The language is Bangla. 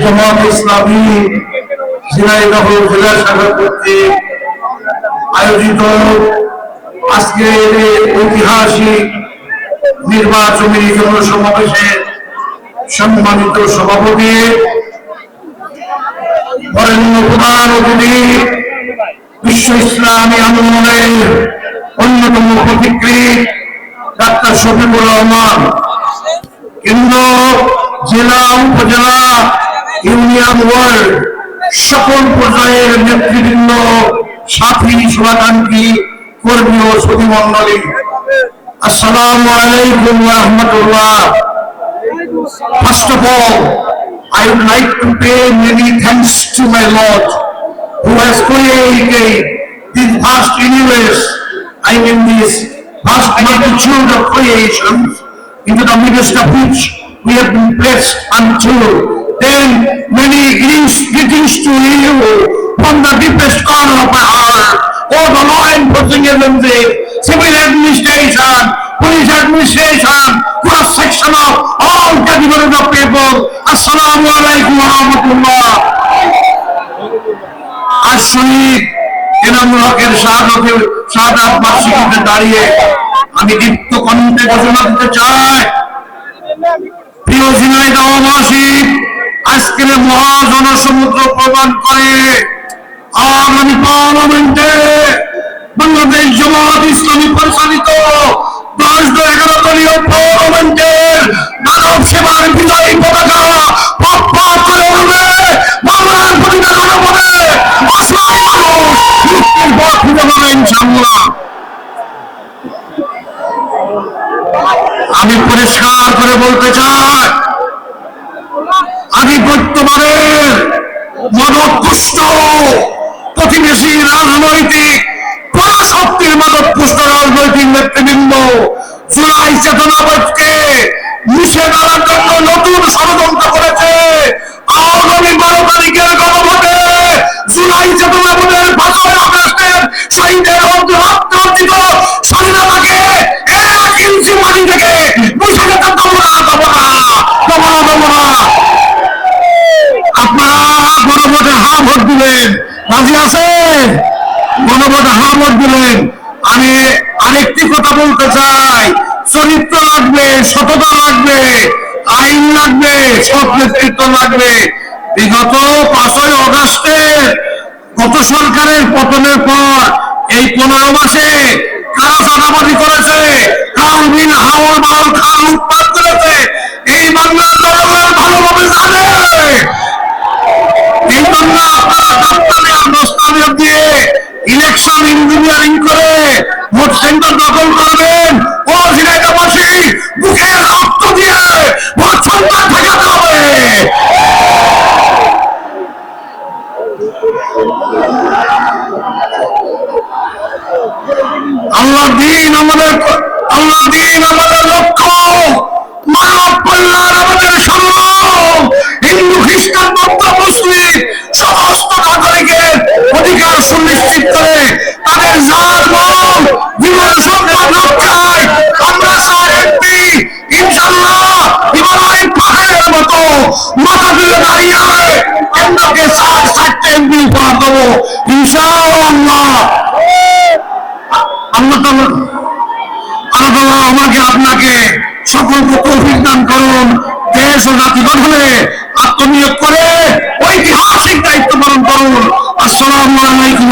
জামাত ইসলামী ঝিনাইদহ জেলা শাখা কর্তৃক আয়োজিত আজকের ঐতিহাসিক নির্বাচনী জনসমাবেশে সম্মানিত সভাপতি, বরেণ্য প্রধান অতিথি, বিশ্ব ইসলামী আন্দোলনের অন্যতম পথিকৃৎ ডাক্তার শফিকুর রহমান, কেন্দ্র, জেলা, উপজেলা, ইউনিয়ন, ওয়ার্ড সকল পর্যায়ের নেতৃবৃন্দ, সাথী, শুভাকাঙ্ক্ষী, কর্মী ও সুধীমণ্ডলী, আসসালামু আলাইকুম ওয়া রাহমাতুল্লাহ। First of all, I would like to pay many thanks to my Lord who has created this vast universe, I mean this vast multitude of creations, into the midst of which we have been blessed unto. Then many greetings to you from the deepest corner of my heart. All the law enforcing agencies, civil administration, police administration, cross section of all categories of people. Assalamu alaikum wa rahmatullah. আজ শহীদ এনামুল হকের শাহাদাত বার্ষিকীতে দাঁড়িয়ে আমি দীপ্ত কণ্ঠে ঘোষণা দিতে চাই, প্রিয় ঝিনাইদহবাসী, আজকের মহাজনসমুদ্র প্রমাণ করে আগামী পার্লামেন্টে বাংলাদেশ জামাত ইসলামী পরিচালিত 10-11 দলীয় পার্লামেন্টের মানব সেবার বিজয়ী পতাকা পথ করে উঠবে। বাংলার প্রতিটা জনপদে অসহায় মানুষ মুক্তির পথ খুঁজে পাবে ইনশাআল্লাহ। আমি পরিষ্কার করে বলতে চাই, আধিপত্যবাদের মদতপুষ্ট প্রতিবেশী রাজনৈতিক পরাশক্তির মদতপুষ্ট রাজনৈতিক নেতৃবৃন্দ জুলাই চেতনাবোধকে মুছে দেওয়ার জন্য নতুন ষড়যন্ত্র করেছে। আগামী 12 তারিখের গণভোটে জুলাই চেতনাবোধের 5ই আগস্টের শহীদের রক্তে অর্জিত স্বাধীনতাকে 1 ইঞ্চি মাটি থেকে মুছে যেতে দেবো না। আপনারা গণভোটে হা ভোট দিলেন, রাজি আছেন? গণভোটে হা ভোট দিলেন। আমি আরেকটি কথা বলতে চাই, চরিত্র লাগবে, সততা লাগবে, আইন লাগবে, সৎ নেতৃত্ব লাগবে। বিগত 5ই আগস্টে গত সরকারের পতনের পর এই 15 মাসে কারা চাঁদাবাজি করেছে, খাল, বিল, হাওর, বাউল, খাল উৎপাদ করেছে, এই বাংলার জনগণ ভালোভাবে জানে। এই বাংলা আপনারা দস্তাবেজ দিয়ে ইলেকশন ইঞ্জিনিয়ারিং করে ভোট সেন্টার দখল করবেন। ও ঝিনাইদহবাসী, বুকে রক্ত দিয়ে ভোট সেন্টার ঠেকাতে হবে। আল্লাহর দিন আমাদের লক্ষ্য, মানব কল্যাণ আমাদের সংগ্রাম। হিন্দু, খ্রিস্টান, বৌদ্ধ, মুসলিম সমস্ত নাগরিকের অধিকার সুনিশ্চিত করে তাদের জান-মাল, জীবন সম্পদ রক্ষায় আমরা ইনশাআল্লাহ হিমালয় পাহাড়ের মতো মাথা তুলে দাঁড়িয়ে কেন্দ্রকে 60 এমপি উপহার দেবো ইনশাআল্লাহ। আল্লাহ আমাকে আপনাকে সকলকে তৌফিক দান করুন। দেশ ও জাতি গঠনে আত্মনিয়োগ করে ঐতিহাসিক দায়িত্ব পালন করুন। আসসালামু আলাইকুম।